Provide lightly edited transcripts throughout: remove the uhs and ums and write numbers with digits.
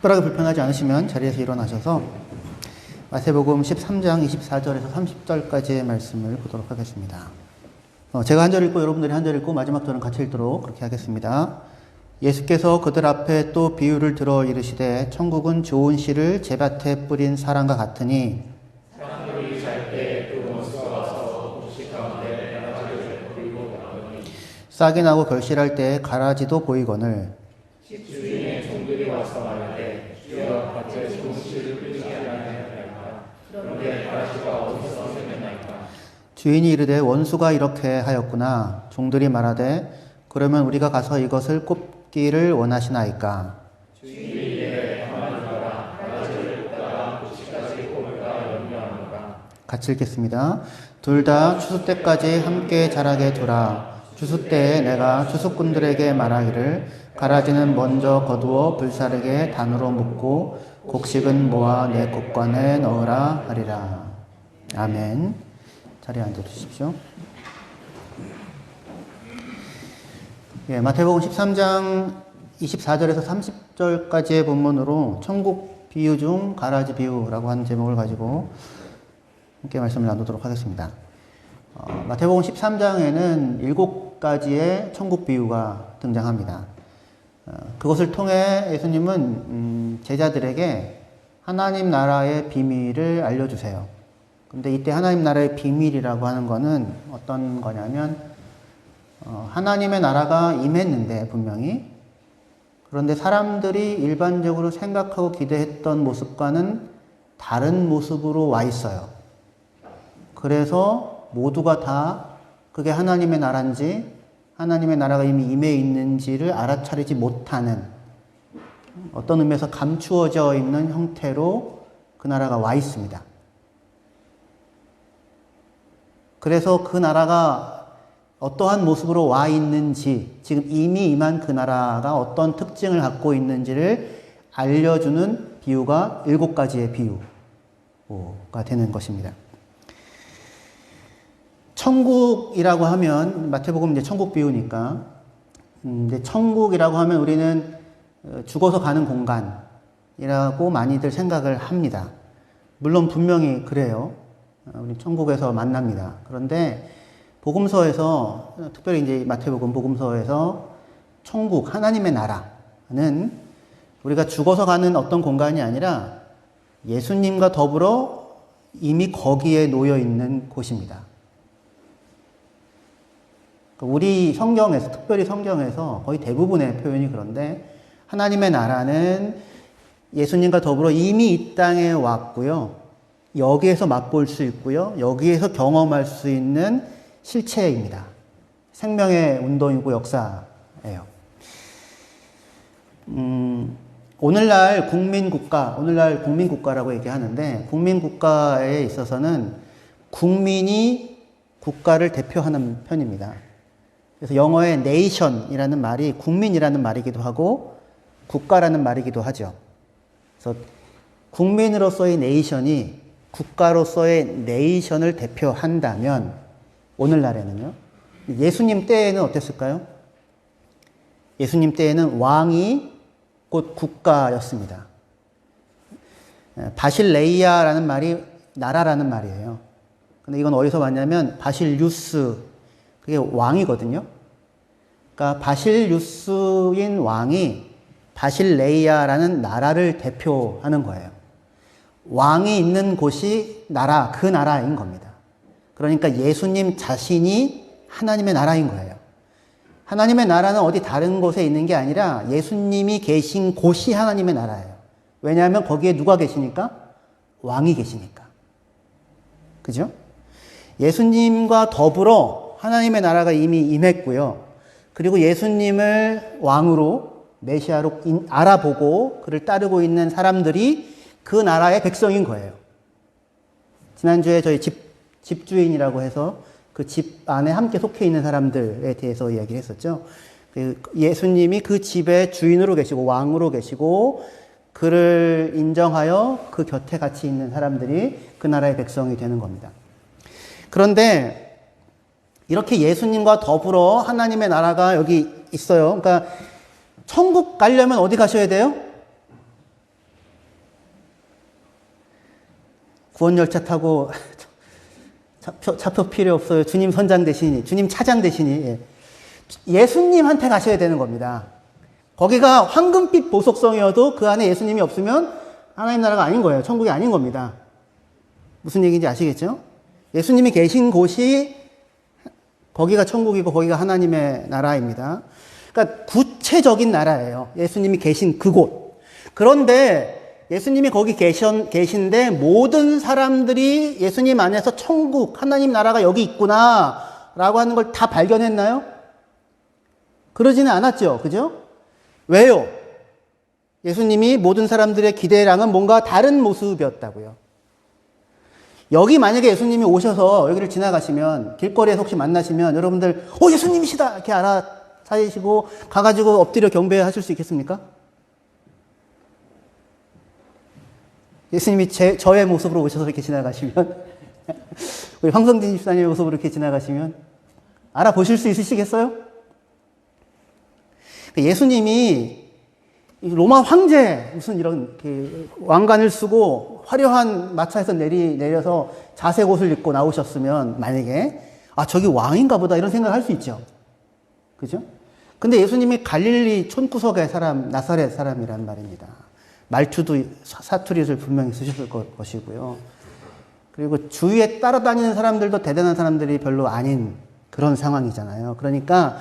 특별하게 불편하지 않으시면 자리에서 일어나셔서 마태복음 13장 24절에서 30절까지의 말씀을 보도록 하겠습니다. 제가 한 절 읽고 여러분들이 한 절 읽고 마지막 절은 같이 읽도록 그렇게 하겠습니다. 예수께서 그들 앞에 또 비유를 들어 이르시되 천국은 좋은 씨를 제밭에 뿌린 사람과 같으니 사람들이 잘 때 그 원수가 와서 곡식 가운데 가라지를 버리고 나더니 싹이 나고 결실할 때 가라지도 보이거늘 집주인의 종들이 와서 말하되 주여 밭에 좋은 씨를 뿌리지 아니하였나이까 그런데 가라지가 어디서 생겼나이까. 주인이 이르되 원수가 이렇게 하였구나. 종들이 말하되 그러면 우리가 가서 이것을 꼽기를 원하시나이까. 주인이 이르되 가만히 가라. 가라지를 꼽다가 곡식까지 꼽을까 염려하노라. 같이 읽겠습니다. 둘 다 추수 때까지 함께 자라게 두라. 추수 때에 내가 추수꾼들에게 말하기를 가라지는 먼저 거두어 불사르게 단으로 묶고 곡식은 모아 내 곡관에 넣으라 하리라. 아멘. 자리에 앉아주십시오. 마태복음 13장 24절에서 30절까지의 본문으로 천국 비유 중 가라지 비유라고 하는 제목을 가지고 함께 말씀을 나누도록 하겠습니다. 마태복음 13장에는 7가지의 천국 비유가 등장합니다. 그것을 통해 예수님은 제자들에게 하나님 나라의 비밀을 알려주세요. 근데 이때 하나님 나라의 비밀이라고 하는 거는 어떤 거냐면 하나님의 나라가 임했는데 분명히 그런데 사람들이 일반적으로 생각하고 기대했던 모습과는 다른 모습으로 와 있어요. 그래서 모두가 다 그게 하나님의 나라인지 하나님의 나라가 이미 임해 있는지를 알아차리지 못하는 어떤 의미에서 감추어져 있는 형태로 그 나라가 와 있습니다. 그래서 그 나라가 어떠한 모습으로 와 있는지, 지금 이미 임한 그 나라가 어떤 특징을 갖고 있는지를 알려주는 비유가 7가지의 비유가 되는 것입니다. 천국이라고 하면, 마태복음 이제 천국 비유니까, 이제 천국이라고 하면 우리는 죽어서 가는 공간이라고 많이들 생각을 합니다. 물론 분명히 그래요. 우리 천국에서 만납니다. 그런데 복음서에서 특별히 이제 마태복음 복음서에서 천국 하나님의 나라는 우리가 죽어서 가는 어떤 공간이 아니라 예수님과 더불어 이미 거기에 놓여 있는 곳입니다. 우리 성경에서 특별히 성경에서 거의 대부분의 표현이 그런데 하나님의 나라는 예수님과 더불어 이미 이 땅에 왔고요. 여기에서 맛볼 수 있고요. 여기에서 경험할 수 있는 실체입니다. 생명의 운동이고 역사예요. 오늘날 국민국가라고 얘기하는데 국민국가에 있어서는 국민이 국가를 대표하는 편입니다. 그래서 영어의 nation이라는 말이 국민이라는 말이기도 하고 국가라는 말이기도 하죠. 그래서 국민으로서의 nation이 국가로서의 네이션을 대표한다면 오늘날에는요. 예수님 때에는 어땠을까요? 예수님 때에는 왕이 곧 국가였습니다. 바실레이아라는 말이 나라라는 말이에요. 근데 이건 어디서 왔냐면 바실류스, 그게 왕이거든요. 그러니까 바실류스인 왕이 바실레이아라는 나라를 대표하는 거예요. 왕이 있는 곳이 나라, 그 나라인 겁니다. 그러니까 예수님 자신이 하나님의 나라인 거예요. 하나님의 나라는 어디 다른 곳에 있는 게 아니라 예수님이 계신 곳이 하나님의 나라예요. 왜냐하면 거기에 누가 계시니까? 왕이 계시니까. 그죠? 예수님과 더불어 하나님의 나라가 이미 임했고요. 그리고 예수님을 왕으로, 메시아로 알아보고 그를 따르고 있는 사람들이 그 나라의 백성인 거예요. 지난주에 저희 집주인이라고 해서 그 집 안에 함께 속해 있는 사람들에 대해서 이야기를 했었죠. 예수님이 그 집의 주인으로 계시고 왕으로 계시고 그를 인정하여 그 곁에 같이 있는 사람들이 그 나라의 백성이 되는 겁니다. 그런데 이렇게 예수님과 더불어 하나님의 나라가 여기 있어요. 그러니까 천국 가려면 어디 가셔야 돼요? 구원 열차 타고 차표 필요 없어요. 주님 선장 되시니, 주님 차장 되시니. 예. 예수님한테 가셔야 되는 겁니다. 거기가 황금빛 보석성이어도 그 안에 예수님이 없으면 하나님 나라가 아닌 거예요. 천국이 아닌 겁니다. 무슨 얘기인지 아시겠죠? 예수님이 계신 곳이 거기가 천국이고 거기가 하나님의 나라입니다. 그러니까 구체적인 나라예요. 예수님이 계신 그곳. 그런데 예수님이 거기 계신데 모든 사람들이 예수님 안에서 천국, 하나님 나라가 여기 있구나 라고 하는 걸 다 발견했나요? 그러지는 않았죠. 그죠? 왜요? 예수님이 모든 사람들의 기대랑은 뭔가 다른 모습이었다고요. 여기 만약에 예수님이 오셔서 여기를 지나가시면 길거리에서 혹시 만나시면 여러분들 예수님이시다 이렇게 알아차리시고 가가지고 엎드려 경배하실 수 있겠습니까? 예수님이 저의 모습으로 오셔서 이렇게 지나가시면 우리 황성진 집사님의 모습으로 이렇게 지나가시면 알아보실 수 있으시겠어요? 예수님이 로마 황제 무슨 이런 왕관을 쓰고 화려한 마차에서 내려서 자색 옷을 입고 나오셨으면 만약에 저기 왕인가 보다 이런 생각을 할 수 있죠. 그죠? 근데 예수님이 갈릴리 촌구석의 사람, 나사렛 사람이란 말입니다. 말투도 사투리를 분명히 쓰셨을 것이고요. 그리고 주위에 따라다니는 사람들도 대단한 사람들이 별로 아닌 그런 상황이잖아요. 그러니까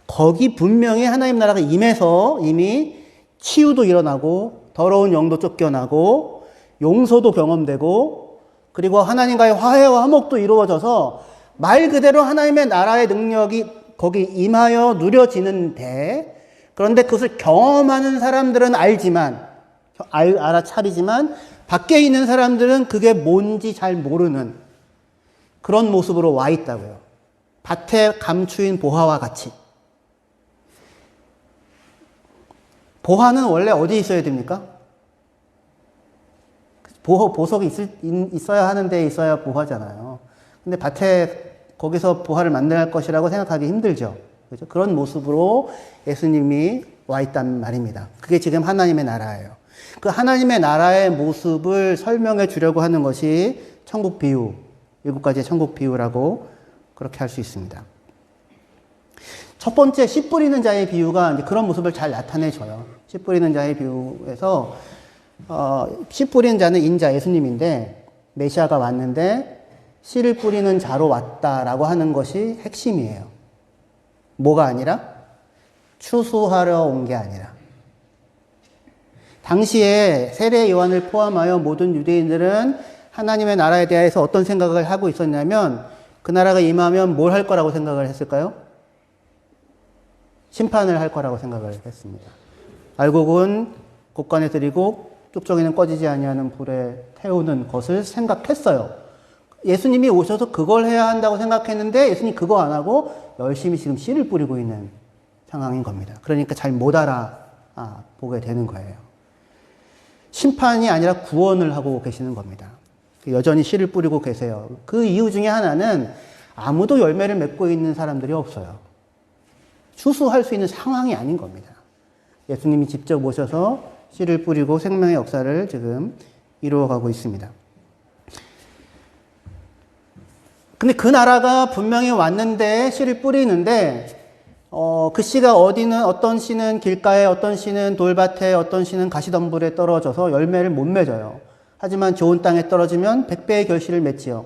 거기 분명히 하나님 나라가 임해서 이미 치유도 일어나고 더러운 영도 쫓겨나고 용서도 경험되고 그리고 하나님과의 화해와 화목도 이루어져서 말 그대로 하나님의 나라의 능력이 거기 임하여 누려지는데 그런데 그것을 경험하는 사람들은 알아차리지만 밖에 있는 사람들은 그게 뭔지 잘 모르는 그런 모습으로 와 있다고요. 밭에 감추인 보화와 같이. 보화는 원래 어디에 있어야 됩니까? 보석이 있어야 하는 데에 있어야 보화잖아요. 근데 밭에 거기서 보화를 만들 것이라고 생각하기 힘들죠. 그렇죠? 그런 모습으로 예수님이 와 있단 말입니다. 그게 지금 하나님의 나라예요. 그 하나님의 나라의 모습을 설명해 주려고 하는 것이 천국 비유, 7가지의 천국 비유라고 그렇게 할 수 있습니다. 첫 번째, 씨 뿌리는 자의 비유가 이제 그런 모습을 잘 나타내줘요. 씨 뿌리는 자의 비유에서, 씨 뿌리는 자는 인자 예수님인데, 메시아가 왔는데, 씨를 뿌리는 자로 왔다라고 하는 것이 핵심이에요. 뭐가 아니라? 추수하러 온 게 아니라. 당시에 세례 요한을 포함하여 모든 유대인들은 하나님의 나라에 대해서 어떤 생각을 하고 있었냐면, 그 나라가 임하면 뭘 할 거라고 생각을 했을까요? 심판을 할 거라고 생각을 했습니다. 알고 본 곳간에 들이고 쭉정이는 꺼지지 아니하는 불에 태우는 것을 생각했어요. 예수님이 오셔서 그걸 해야 한다고 생각했는데 예수님이 그거 안 하고 열심히 지금 씨를 뿌리고 있는 상황인 겁니다. 그러니까 잘 못 보게 되는 거예요. 심판이 아니라 구원을 하고 계시는 겁니다. 여전히 씨를 뿌리고 계세요. 그 이유 중에 하나는 아무도 열매를 맺고 있는 사람들이 없어요. 추수할 수 있는 상황이 아닌 겁니다. 예수님이 직접 오셔서 씨를 뿌리고 생명의 역사를 지금 이루어가고 있습니다. 근데 그 나라가 분명히 왔는데 씨를 뿌리는데 그 씨가 어떤 씨는 길가에, 어떤 씨는 돌밭에, 어떤 씨는 가시덤불에 떨어져서 열매를 못 맺어요. 하지만 좋은 땅에 떨어지면 100배의 결실을 맺지요.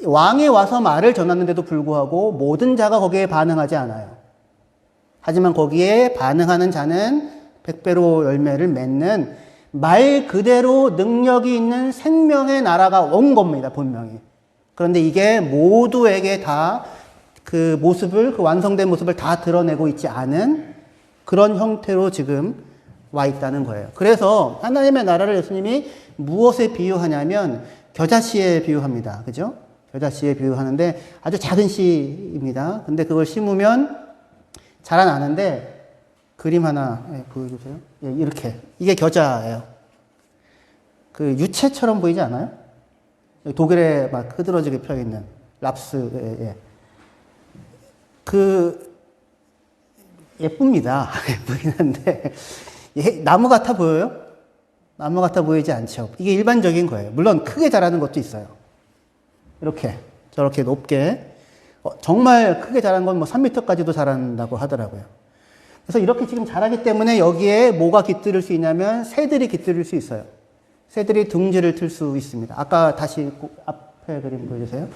왕이 와서 말을 전하는데도 불구하고 모든 자가 거기에 반응하지 않아요. 하지만 거기에 반응하는 자는 100배로 열매를 맺는 말 그대로 능력이 있는 생명의 나라가 온 겁니다, 분명히. 그런데 이게 모두에게 다 그 모습을, 그 완성된 모습을 다 드러내고 있지 않은 그런 형태로 지금 와 있다는 거예요. 그래서 하나님의 나라를 예수님이 무엇에 비유하냐면 겨자씨에 비유합니다. 그죠? 겨자씨에 비유하는데 아주 작은 씨입니다. 근데 그걸 심으면 자라나는데 그림 하나 보여주세요. 예, 이렇게. 이게 겨자예요. 그 유채처럼 보이지 않아요? 독일에 막 흐드러지게 펴있는 랍스. 예. 예쁩니다. 예쁘긴 한데 나무 같아 보여요? 나무 같아 보이지 않죠. 이게 일반적인 거예요. 물론 크게 자라는 것도 있어요. 이렇게 저렇게 높게 정말 크게 자란 건 뭐 3m까지도 자란다고 하더라고요. 그래서 이렇게 지금 자라기 때문에 여기에 뭐가 깃들일 수 있냐면 새들이 깃들일 수 있어요. 새들이 둥지를 틀 수 있습니다. 아까 다시 앞에 그림 보여주세요.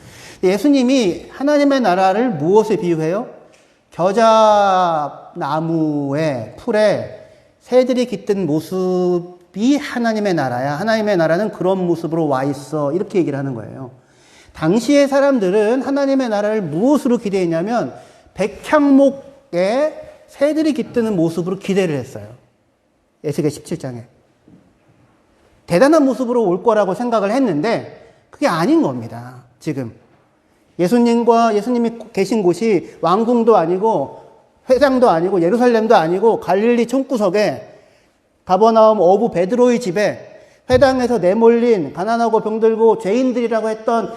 예수님이 하나님의 나라를 무엇에 비유해요? 겨자나무의 풀에 새들이 깃든 모습이 하나님의 나라야. 하나님의 나라는 그런 모습으로 와 있어. 이렇게 얘기를 하는 거예요. 당시의 사람들은 하나님의 나라를 무엇으로 기대했냐면 백향목에 새들이 깃드는 모습으로 기대를 했어요. 에스겔 17장에. 대단한 모습으로 올 거라고 생각을 했는데 그게 아닌 겁니다. 지금. 예수님이 계신 곳이 왕궁도 아니고 회장도 아니고 예루살렘도 아니고 갈릴리 총구석에 가버나움 어부 베드로의 집에 회당에서 내몰린 가난하고 병들고 죄인들이라고 했던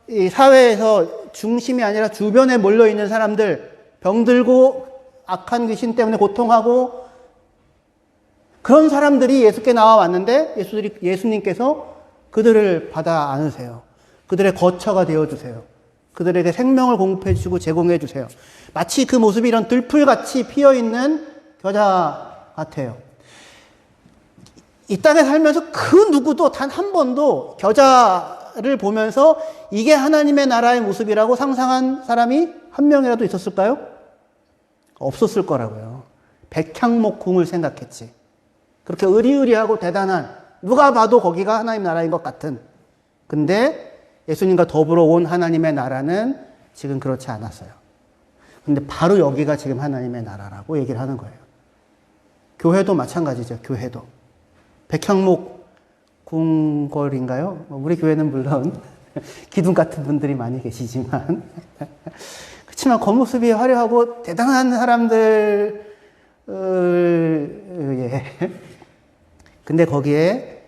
이 사회에서 중심이 아니라 주변에 몰려있는 사람들, 병들고 악한 귀신 때문에 고통하고 그런 사람들이 예수께 나와왔는데 예수님께서 그들을 받아 안으세요. 그들의 거처가 되어주세요. 그들에게 생명을 공급해 주시고 제공해 주세요. 마치 그 모습이 이런 들풀같이 피어있는 겨자 같아요. 이 땅에 살면서 그 누구도 단 한 번도 겨자를 보면서 이게 하나님의 나라의 모습이라고 상상한 사람이 한 명이라도 있었을까요? 없었을 거라고요. 백향목 궁을 생각했지. 그렇게 의리의리하고 대단한, 누가 봐도 거기가 하나님 나라인 것 같은. 근데 예수님과 더불어 온 하나님의 나라는 지금 그렇지 않았어요. 근데 바로 여기가 지금 하나님의 나라라고 얘기를 하는 거예요. 교회도 마찬가지죠. 교회도. 백향목 궁궐인가요? 우리 교회는 물론 기둥 같은 분들이 많이 계시지만 그렇지만 겉모습이 화려하고 대단한 사람들 예. 근데 거기에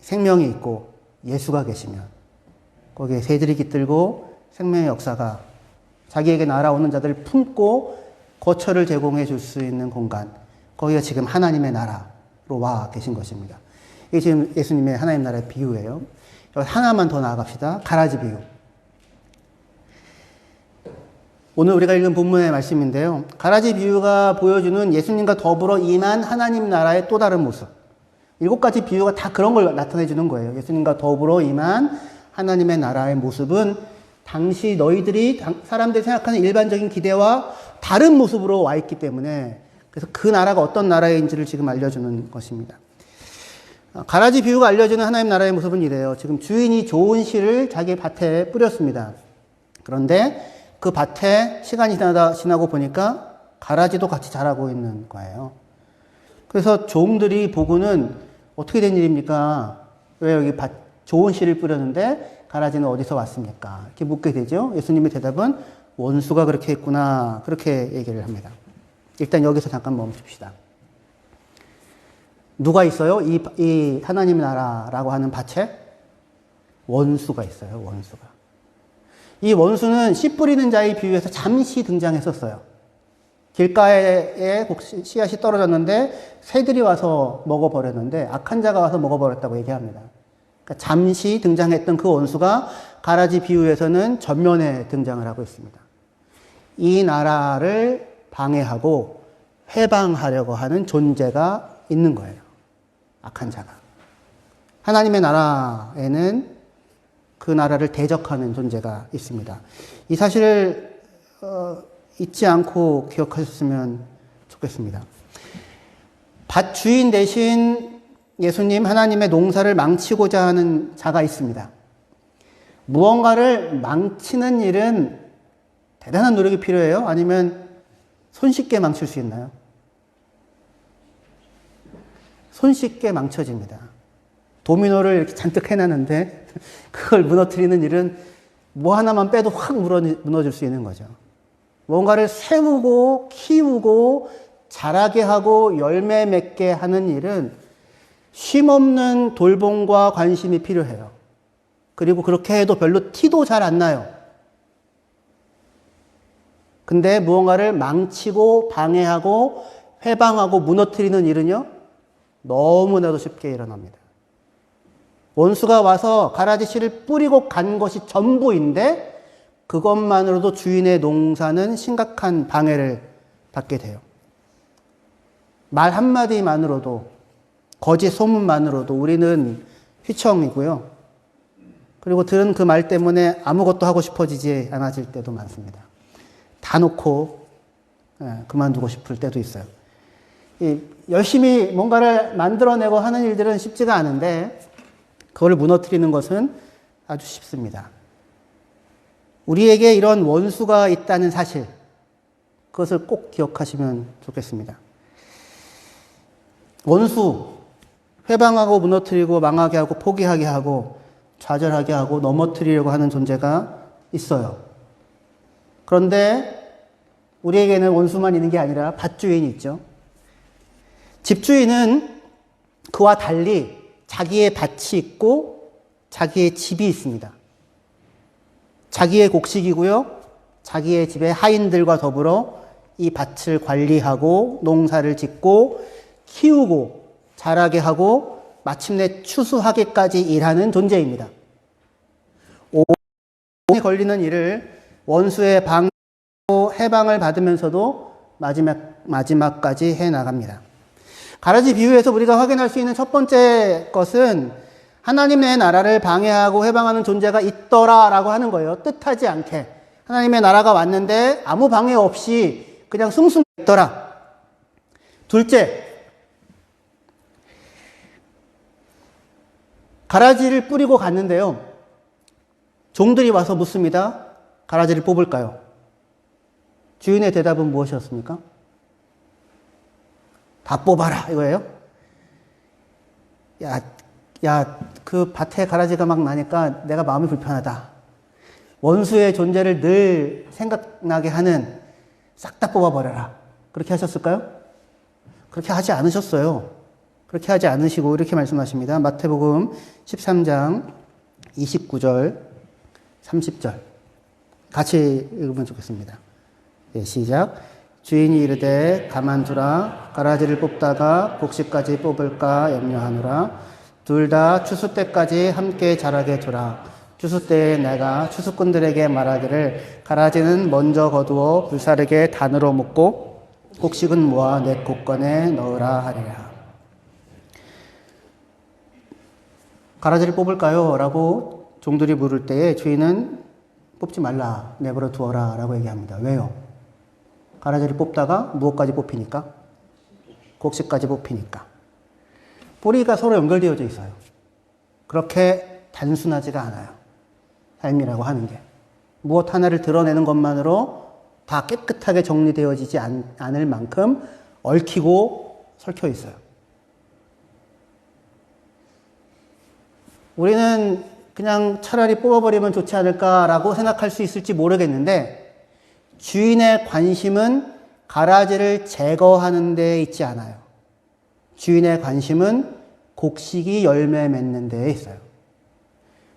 생명이 있고 예수가 계시면 거기에 새들이 깃들고 생명의 역사가 자기에게 날아오는 자들을 품고 거처를 제공해 줄 수 있는 공간, 거기가 지금 하나님의 나라로 와 계신 것입니다. 이게 지금 예수님의 하나님 나라의 비유예요. 하나만 더 나아갑시다. 가라지 비유. 오늘 우리가 읽은 본문의 말씀인데요. 가라지 비유가 보여주는 예수님과 더불어 임한 하나님 나라의 또 다른 모습. 7가지 비유가 다 그런 걸 나타내 주는 거예요. 예수님과 더불어 임한 하나님의 나라의 모습은 당시 너희들이 사람들이 생각하는 일반적인 기대와 다른 모습으로 와 있기 때문에 그래서 그 나라가 어떤 나라인지를 지금 알려주는 것입니다. 가라지 비유가 알려주는 하나님 나라의 모습은 이래요. 지금 주인이 좋은 씨를 자기 밭에 뿌렸습니다. 그런데 그 밭에 시간이 지나고 보니까 가라지도 같이 자라고 있는 거예요. 그래서 종들이 보고는 어떻게 된 일입니까? 왜 여기 좋은 씨를 뿌렸는데 가라지는 어디서 왔습니까? 이렇게 묻게 되죠. 예수님의 대답은 원수가 그렇게 했구나. 그렇게 얘기를 합니다. 일단 여기서 잠깐 멈춥시다. 누가 있어요? 이 하나님의 나라라고 하는 밭에 원수가 있어요. 원수가. 이 원수는 씨 뿌리는 자의 비유에서 잠시 등장했었어요. 길가에 씨앗이 떨어졌는데 새들이 와서 먹어버렸는데 악한 자가 와서 먹어버렸다고 얘기합니다. 그러니까 잠시 등장했던 그 원수가 가라지 비유에서는 전면에 등장을 하고 있습니다. 이 나라를 방해하고 해방하려고 하는 존재가 있는 거예요. 악한 자가. 하나님의 나라에는 그 나라를 대적하는 존재가 있습니다. 이 사실을 잊지 않고 기억하셨으면 좋겠습니다. 밭 주인 대신 예수님 하나님의 농사를 망치고자 하는 자가 있습니다. 무언가를 망치는 일은 대단한 노력이 필요해요? 아니면 손쉽게 망칠 수 있나요? 손쉽게 망쳐집니다. 도미노를 이렇게 잔뜩 해놨는데 그걸 무너뜨리는 일은 뭐 하나만 빼도 확 무너질 수 있는 거죠. 뭔가를 세우고 키우고 자라게 하고 열매 맺게 하는 일은 쉼없는 돌봄과 관심이 필요해요. 그리고 그렇게 해도 별로 티도 잘 안 나요. 근데 무언가를 망치고 방해하고 회방하고 무너뜨리는 일은요, 너무나도 쉽게 일어납니다. 원수가 와서 가라지 씨를 뿌리고 간 것이 전부인데 그것만으로도 주인의 농사는 심각한 방해를 받게 돼요. 말 한마디만으로도, 거짓 소문만으로도 우리는 휘청이고요. 그리고 들은 그 말 때문에 아무것도 하고 싶어지지 않아질 때도 많습니다. 다 놓고 그만두고 싶을 때도 있어요. 열심히 뭔가를 만들어내고 하는 일들은 쉽지가 않은데 그걸 무너뜨리는 것은 아주 쉽습니다. 우리에게 이런 원수가 있다는 사실, 그것을 꼭 기억하시면 좋겠습니다. 원수, 회방하고 무너뜨리고 망하게 하고 포기하게 하고 좌절하게 하고 넘어뜨리려고 하는 존재가 있어요. 그런데 우리에게는 원수만 있는 게 아니라 밭주인이 있죠. 집주인은 그와 달리 자기의 밭이 있고 자기의 집이 있습니다. 자기의 곡식이고요. 자기의 집의 하인들과 더불어 이 밭을 관리하고 농사를 짓고 키우고 자라게 하고 마침내 추수하기까지 일하는 존재입니다. 오래 걸리는 일을 원수의 방해로 해방을 받으면서도 마지막까지 해나갑니다. 가라지 비유에서 우리가 확인할 수 있는 첫 번째 것은 하나님의 나라를 방해하고 해방하는 존재가 있더라라고 하는 거예요. 뜻하지 않게. 하나님의 나라가 왔는데 아무 방해 없이 그냥 숭숭했더라. 둘째, 가라지를 뿌리고 갔는데요. 종들이 와서 묻습니다. 가라지를 뽑을까요? 주인의 대답은 무엇이었습니까? 다 뽑아라 이거예요. 그 밭에 가라지가 막 나니까 내가 마음이 불편하다. 원수의 존재를 늘 생각나게 하는 싹 다 뽑아버려라. 그렇게 하셨을까요? 그렇게 하지 않으셨어요. 그렇게 하지 않으시고 이렇게 말씀하십니다. 마태복음 13장 29절 30절 같이 읽으면 좋겠습니다. 예, 시작. 주인이 이르되 가만두라. 가라지를 뽑다가 곡식까지 뽑을까 염려하노라. 둘 다 추수 때까지 함께 자라게 두라. 추수 때에 내가 추수꾼들에게 말하기를 가라지는 먼저 거두어 불사르게 단으로 묶고 곡식은 모아 내 곡간에 넣으라 하리라. 가라지를 뽑을까요? 라고 종들이 물을 때에 주인은 뽑지 말라, 내버려 두어라 라고 얘기합니다. 왜요? 가라지를 뽑다가 무엇까지 뽑히니까? 곡식까지 뽑히니까. 뿌리가 서로 연결되어져 있어요. 그렇게 단순하지가 않아요. 삶이라고 하는 게. 무엇 하나를 드러내는 것만으로 다 깨끗하게 정리되어지지 않을 만큼 얽히고 설켜 있어요. 우리는 그냥 차라리 뽑아버리면 좋지 않을까라고 생각할 수 있을지 모르겠는데 주인의 관심은 가라지를 제거하는 데 있지 않아요. 주인의 관심은 곡식이 열매 맺는 데에 있어요.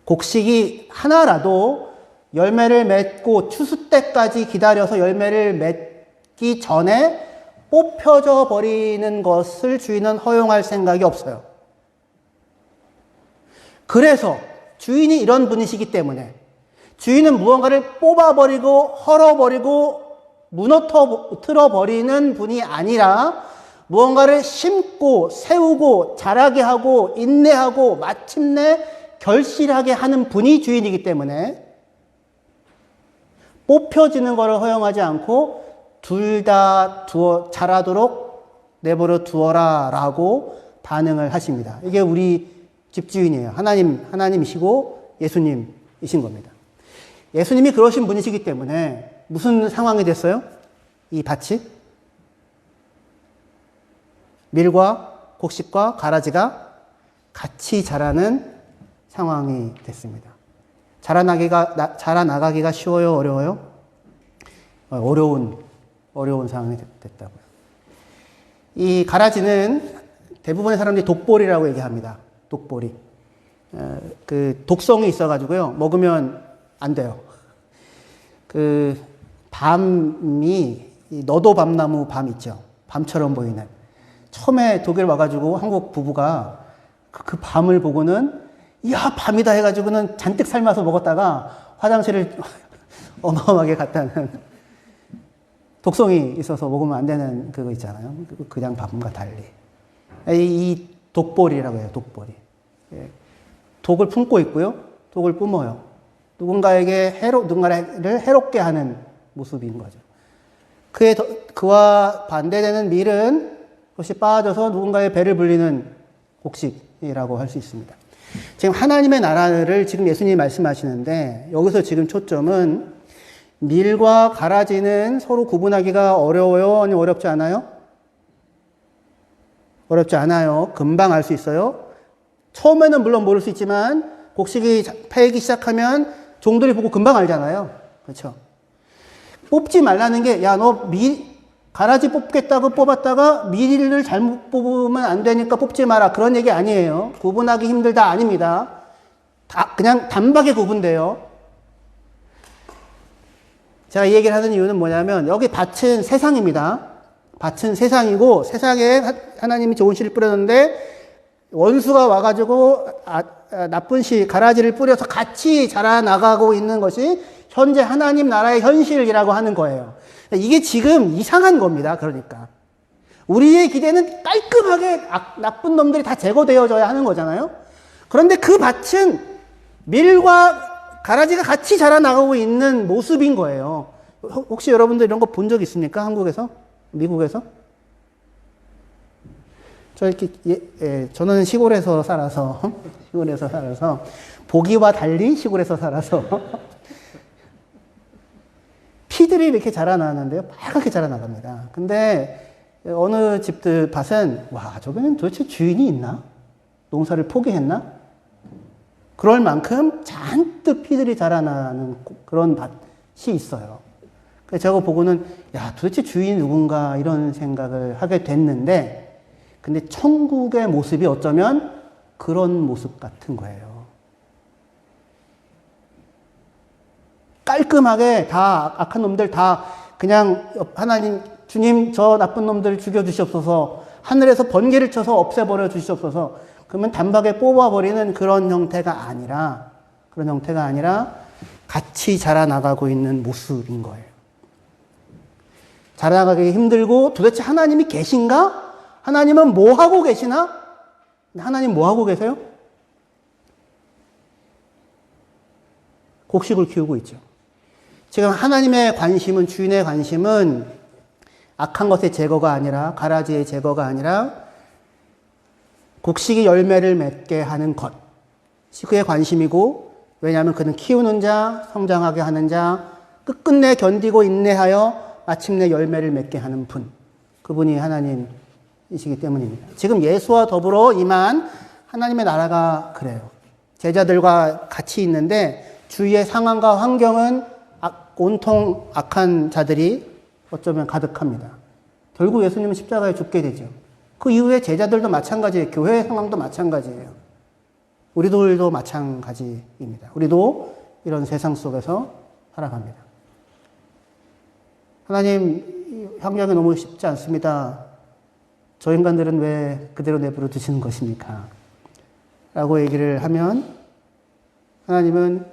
곡식이 하나라도 열매를 맺고 추수 때까지 기다려서 열매를 맺기 전에 뽑혀져 버리는 것을 주인은 허용할 생각이 없어요. 그래서 주인이 이런 분이시기 때문에 주인은 무언가를 뽑아버리고 헐어버리고 무너뜨려버리는 분이 아니라 무언가를 심고 세우고 자라게 하고 인내하고 마침내 결실하게 하는 분이 주인이기 때문에 뽑혀지는 것을 허용하지 않고 둘 다 자라도록 내버려 두어라 라고 반응을 하십니다. 이게 우리 집주인이에요. 하나님이시고 예수님이신 겁니다. 예수님이 그러신 분이시기 때문에 무슨 상황이 됐어요? 이 밭이? 밀과 곡식과 가라지가 같이 자라는 상황이 됐습니다. 자라나가기가 쉬워요? 어려워요? 어려운 상황이 됐다고요. 이 가라지는 대부분의 사람들이 독보리라고 얘기합니다. 독보리. 그 독성이 있어가지고요. 먹으면 안 돼요. 밤이, 너도 밤나무 밤 있죠. 밤처럼 보이는. 처음에 독일 와가지고 한국 부부가 그 밤을 보고는 이야 밤이다 해가지고는 잔뜩 삶아서 먹었다가 화장실을 어마어마하게 갔다는 독성이 있어서 먹으면 안 되는 그거 있잖아요. 그냥 밥과 달리. 이 독보리라고 해요. 독보리. 독을 품고 있고요. 독을 뿜어요. 누군가를 해롭게 하는 모습인 거죠. 그와 반대되는 밀은 그것이 빠져서 누군가의 배를 불리는 곡식이라고 할 수 있습니다. 지금 하나님의 나라를 지금 예수님이 말씀하시는데 여기서 지금 초점은 밀과 가라지는 서로 구분하기가 어려워요? 아니면 어렵지 않아요? 어렵지 않아요. 금방 알 수 있어요. 처음에는 물론 모를 수 있지만 곡식이 패이기 시작하면 종들이 보고 금방 알잖아요. 그렇죠? 뽑지 말라는 게 야, 너 가라지 뽑겠다고 뽑았다가 밀을 잘못 뽑으면 안 되니까 뽑지 마라. 그런 얘기 아니에요. 구분하기 힘들다 아닙니다. 그냥 단박에 구분돼요. 제가 이 얘기를 하는 이유는 뭐냐면 여기 밭은 세상입니다. 밭은 세상이고 세상에 하나님이 좋은 씨를 뿌렸는데 원수가 와가지고 나쁜 씨, 가라지를 뿌려서 같이 자라나가고 있는 것이 현재 하나님 나라의 현실이라고 하는 거예요. 이게 지금 이상한 겁니다. 그러니까. 우리의 기대는 깔끔하게 나쁜 놈들이 다 제거되어져야 하는 거잖아요. 그런데 그 밭은 밀과 가라지가 같이 자라나가고 있는 모습인 거예요. 혹시 여러분들 이런 거 본 적 있습니까? 한국에서? 미국에서? 저는 시골에서 살아서 보기와 달리 시골에서 살아서 피들이 이렇게 자라나는데요. 빨갛게 자라나갑니다. 근데 어느 집들 밭은 와, 저기는 도대체 주인이 있나? 농사를 포기했나? 그럴 만큼 잔뜩 피들이 자라나는 그런 밭이 있어요. 그래서 저거 보고는 야, 도대체 주인이 누군가 이런 생각을 하게 됐는데 근데 천국의 모습이 어쩌면 그런 모습 같은 거예요. 깔끔하게 다 악한 놈들 다 그냥 하나님 주님 저 나쁜 놈들 죽여주시옵소서 하늘에서 번개를 쳐서 없애버려 주시옵소서 그러면 단박에 뽑아버리는 그런 형태가 아니라 같이 자라나가고 있는 모습인 거예요. 자라나가기 힘들고 도대체 하나님이 계신가? 하나님은 뭐 하고 계시나? 하나님 뭐 하고 계세요? 곡식을 키우고 있죠. 지금 하나님의 관심은 주인의 관심은 악한 것의 제거가 아니라 가라지의 제거가 아니라 곡식이 열매를 맺게 하는 것이 그의 관심이고 왜냐하면 그는 키우는 자, 성장하게 하는 자, 끝끝내 견디고 인내하여 마침내 열매를 맺게 하는 분. 그분이 하나님이시기 때문입니다. 지금 예수와 더불어 임한 하나님의 나라가 그래요. 제자들과 같이 있는데 주위의 상황과 환경은 온통 악한 자들이 어쩌면 가득합니다. 결국 예수님은 십자가에 죽게 되죠. 그 이후에 제자들도 마찬가지예요. 교회의 상황도 마찬가지예요. 우리들도 마찬가지입니다. 우리도 이런 세상 속에서 살아갑니다. 하나님, 환경이 너무 쉽지 않습니다. 저 인간들은 왜 그대로 내버려 두시는 것입니까? 라고 얘기를 하면 하나님은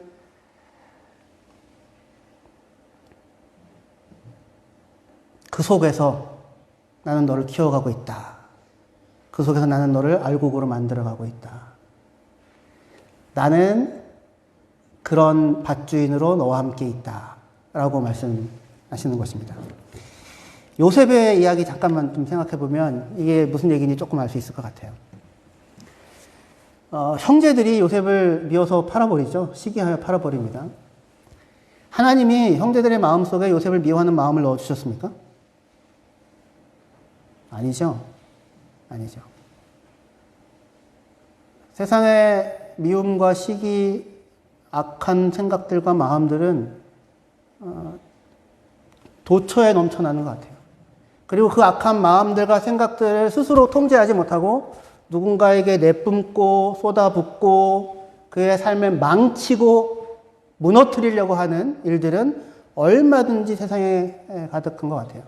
그 속에서 나는 너를 키워가고 있다. 그 속에서 나는 너를 알곡으로 만들어가고 있다. 나는 그런 밭주인으로 너와 함께 있다. 라고 말씀하시는 것입니다. 요셉의 이야기 잠깐만 좀 생각해 보면 이게 무슨 얘기인지 조금 알 수 있을 것 같아요. 형제들이 요셉을 미워서 팔아버리죠. 시기하여 팔아버립니다. 하나님이 형제들의 마음속에 요셉을 미워하는 마음을 넣어주셨습니까? 아니죠. 아니죠. 세상의 미움과 시기, 악한 생각들과 마음들은 도처에 넘쳐나는 것 같아요. 그리고 그 악한 마음들과 생각들을 스스로 통제하지 못하고 누군가에게 내뿜고 쏟아붓고 그의 삶을 망치고 무너뜨리려고 하는 일들은 얼마든지 세상에 가득한 것 같아요.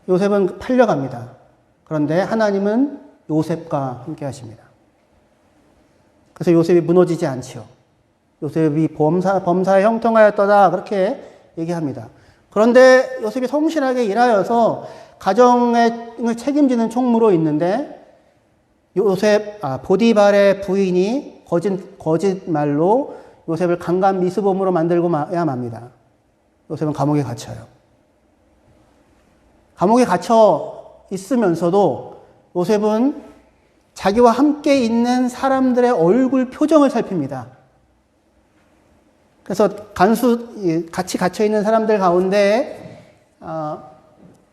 요셉은 팔려갑니다. 그런데 하나님은 요셉과 함께 하십니다. 그래서 요셉이 무너지지 않지요. 요셉이 범사에 형통하였더라 그렇게 얘기합니다. 그런데 요셉이 성실하게 일하여서 가정을 책임지는 총무로 있는데 보디발의 부인이 거짓말로 요셉을 강간 미수범으로 만들고야 맙니다. 요셉은 감옥에 갇혀요. 감옥에 갇혀 있으면서도 요셉은 자기와 함께 있는 사람들의 얼굴 표정을 살핍니다. 그래서 같이 갇혀 있는 사람들 가운데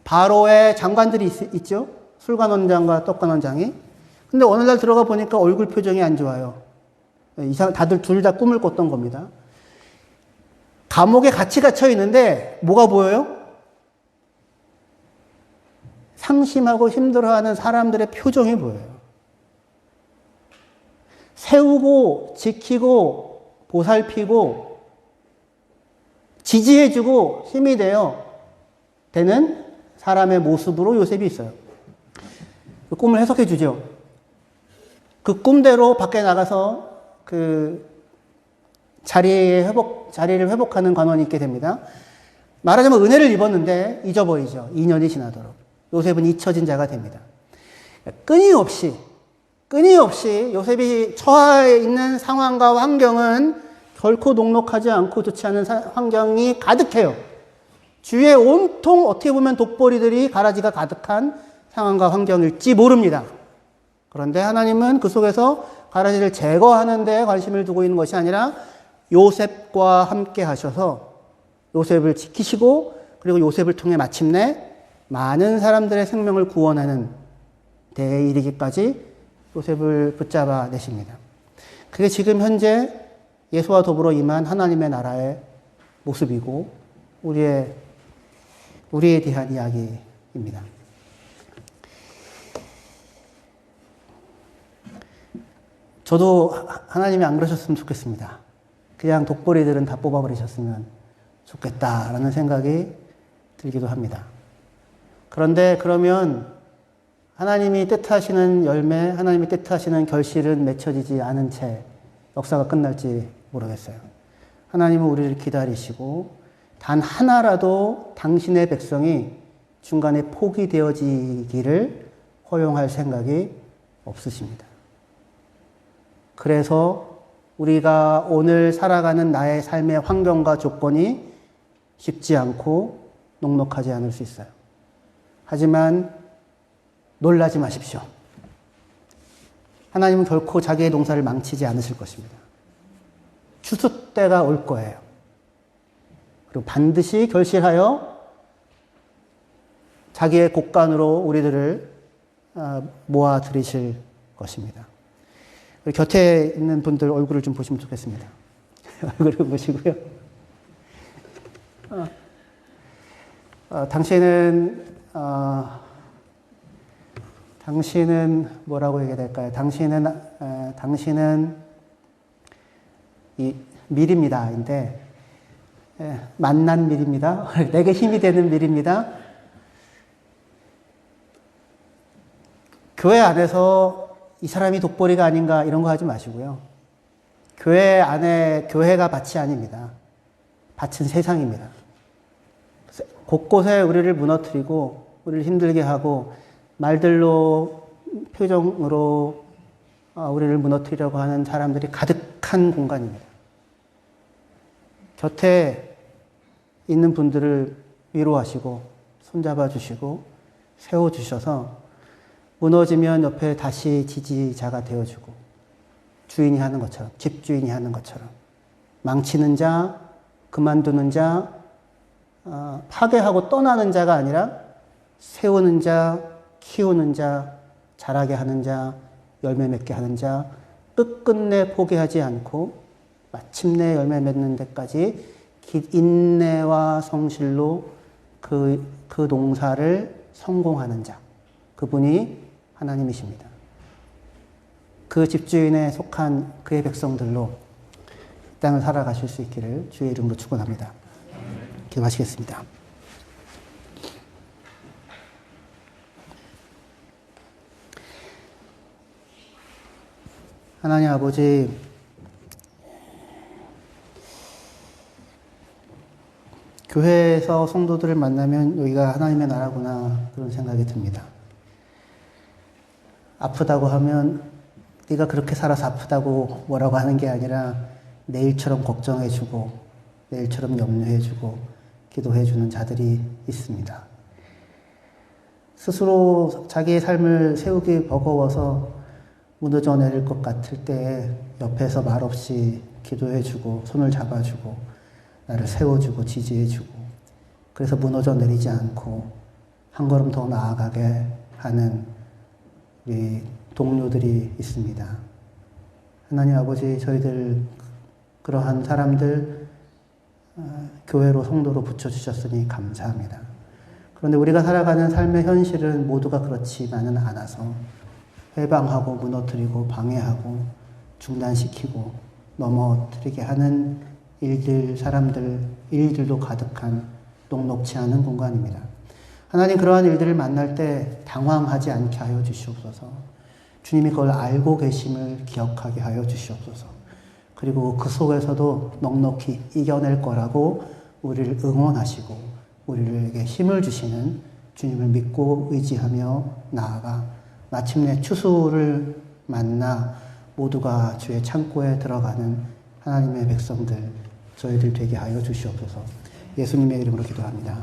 바로의 장관들이 있죠. 술관원장과 떡관원장이. 근데 어느 날 들어가 보니까 얼굴 표정이 안 좋아요. 다들 둘 다 꿈을 꿨던 겁니다. 감옥에 같이 갇혀 있는데 뭐가 보여요? 상심하고 힘들어하는 사람들의 표정이 보여요. 세우고 지키고 보살피고 지지해주고 힘이 되는 사람의 모습으로 요셉이 있어요. 그 꿈을 해석해 주죠. 그 꿈대로 밖에 나가서 그 자리를 회복하는 관원이 있게 됩니다. 말하자면 은혜를 입었는데 잊어버리죠. 2년이 지나도록. 요셉은 잊혀진 자가 됩니다. 끊임없이 요셉이 처해 있는 상황과 환경은 결코 녹록하지 않고 좋지 않은 환경이 가득해요. 주위에 온통 어떻게 보면 독보리들이 가라지가 가득한 상황과 환경일지 모릅니다. 그런데 하나님은 그 속에서 가라지를 제거하는 데 관심을 두고 있는 것이 아니라 요셉과 함께 하셔서 요셉을 지키시고 그리고 요셉을 통해 마침내 많은 사람들의 생명을 구원하는 데에 이르기까지 요셉을 붙잡아 내십니다. 그게 지금 현재 예수와 더불어 임한 하나님의 나라의 모습이고 우리에 대한 이야기입니다. 저도 하나님이 안 그러셨으면 좋겠습니다. 그냥 독보리들은 다 뽑아버리셨으면 좋겠다라는 생각이 들기도 합니다. 그런데 그러면 하나님이 뜻하시는 열매, 하나님이 뜻하시는 결실은 맺혀지지 않은 채 역사가 끝날지 모르겠어요. 하나님은 우리를 기다리시고 단 하나라도 당신의 백성이 중간에 포기되어지기를 허용할 생각이 없으십니다. 그래서 우리가 오늘 살아가는 나의 삶의 환경과 조건이 쉽지 않고 녹록하지 않을 수 있어요. 하지만 놀라지 마십시오. 하나님은 결코 자기의 농사를 망치지 않으실 것입니다. 추수 때가 올 거예요. 그리고 반드시 결실하여 자기의 곡간으로 우리들을 모아 들이실 것입니다. 우리 곁에 있는 분들 얼굴을 좀 보시면 좋겠습니다. 얼굴을 보시고요. 당신은 뭐라고 얘기해야 될까요? 당신은 이 밀입니다인데 만난 밀입니다. 내게 힘이 되는 밀입니다. 교회 안에서 이 사람이 독보리가 아닌가 이런 거 하지 마시고요. 교회 안에 교회가 밭이 아닙니다. 밭은 세상입니다. 곳곳에 우리를 무너뜨리고 우리를 힘들게 하고 말들로 표정으로 우리를 무너뜨리려고 하는 사람들이 가득한 공간입니다. 곁에 있는 분들을 위로하시고 손잡아 주시고 세워주셔서 무너지면 옆에 다시 지지자가 되어주고 주인이 하는 것처럼 집주인이 하는 것처럼 망치는 자, 그만두는 자, 파괴하고 떠나는 자가 아니라 세우는 자, 키우는 자, 자라게 하는 자, 열매 맺게 하는 자, 끝끝내 포기하지 않고 마침내 열매 맺는 데까지 인내와 성실로 그 농사를 성공하는 자, 그분이 하나님이십니다. 그 집주인에 속한 그의 백성들로 이 땅을 살아가실 수 있기를 주의 이름으로 축원합니다. 기도하시겠습니다. 하나님 아버지, 교회에서 성도들을 만나면 여기가 하나님의 나라구나 그런 생각이 듭니다. 아프다고 하면 네가 그렇게 살아서 아프다고 뭐라고 하는 게 아니라 내일처럼 걱정해주고 내일처럼 염려해주고 기도해주는 자들이 있습니다. 스스로 자기의 삶을 세우기 버거워서 무너져 내릴 것 같을 때 옆에서 말없이 기도해주고 손을 잡아주고 나를 세워주고 지지해주고 그래서 무너져 내리지 않고 한 걸음 더 나아가게 하는 우리 동료들이 있습니다. 하나님 아버지, 저희들 그러한 사람들 교회로 성도로 붙여주셨으니 감사합니다. 그런데 우리가 살아가는 삶의 현실은 모두가 그렇지만은 않아서 회방하고 무너뜨리고 방해하고 중단시키고 넘어뜨리게 하는 일들, 사람들, 일들도 가득한 녹록치 않은 공간입니다. 하나님, 그러한 일들을 만날 때 당황하지 않게 하여 주시옵소서. 주님이 그걸 알고 계심을 기억하게 하여 주시옵소서. 그리고 그 속에서도 넉넉히 이겨낼 거라고 우리를 응원하시고 우리에게 힘을 주시는 주님을 믿고 의지하며 나아가 마침내 추수를 만나 모두가 주의 창고에 들어가는 하나님의 백성들, 저희들 되게 하여 주시옵소서. 예수님의 이름으로 기도합니다.